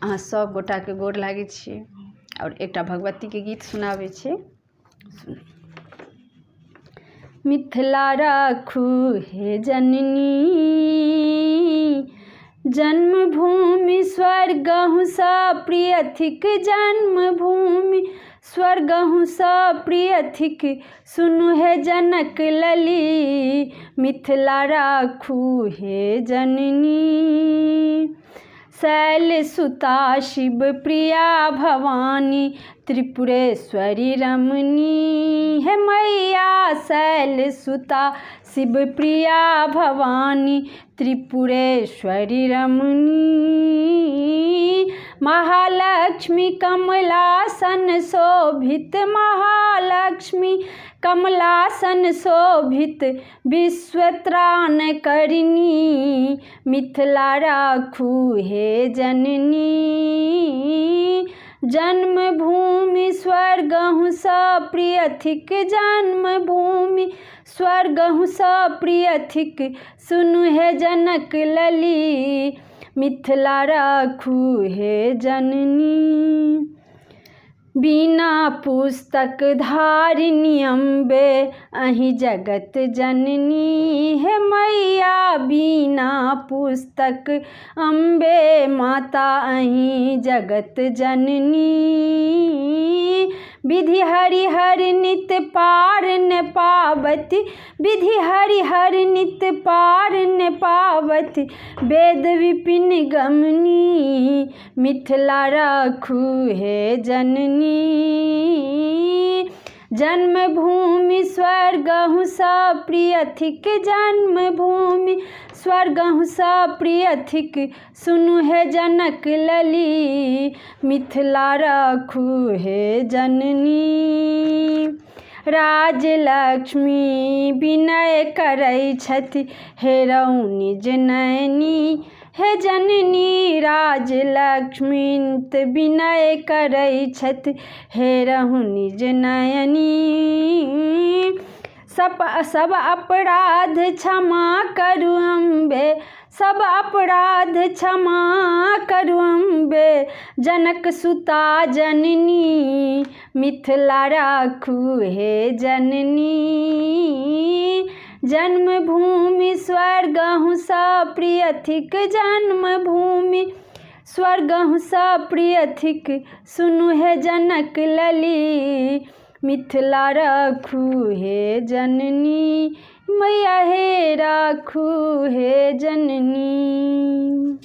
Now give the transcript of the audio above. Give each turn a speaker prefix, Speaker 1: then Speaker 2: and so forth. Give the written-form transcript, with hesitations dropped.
Speaker 1: अहाँ सब गोटा के गोर लागै छी और एकटा भगवती के गीत सुनाबै छी। मिथिला राखू हे जननी, जन्मभूमि स्वर्गहु सा प्रिय थिक, जन्मभूमि स्वर्गहु सा प्रिय थिक, सुनु हे जनक लली, मिथिला राखू हे जननी। शैल सुता शिव प्रिया भवानी, त्रिपुरेश्वरी रमणी, हे मैया शैल सुता शिव प्रिया भवानी, त्रिपुरेश्वरी रमणी। महालक्ष्मी कमलासन शोभित, महालक्ष्मी कमलासन शोभित, विश्वत्राण करिणी, मिथिला राखू हे जननी। जन्मभूमि स्वर्गहु सा प्रिय थिक, जन्मभूमि स्वर्गहु सा प्रिय थिक, सुनु हे जनक लली, मिथिला राखू हे जननी। बिना पुस्तक धारिणी अम्बे अहि जगत जननी, हे मैया बिना पुस्तक अम्बे माता अहि जगत जननी। विधि हरिहर नित पार न पावती, विधि हरिहर नित पार न पावती, वेद विपिन गमनी, मिथिला राखू हे जननी। जन्मभूमि स्वर्गहु सा प्रिय थिक, जन्मभूमि स्वर्गहु सा प्रिय थिक, सुनु हे जनक लली, मिथिला राखू हे जननी। राजलक्ष्मी विनय करै छथि, हेरौ निज नयनी, हे जननी राजलक्ष्मी विनय करै छथि, हेरहु निज नयनी। सब अपराध क्षमा करू अम्बे, सब अपराध क्षमा करू अम्बे, जनक सुता जननी, मिथिला राखू हे जननी। जन्मभूमि स्वर्गहु सा प्रिय थिक, जन्मभूमि स्वर्गहु सा प्रिय थिक, सुनु हे जनक लली, मिथिला राखू हे जननी, मैया हे राखू हे जननी।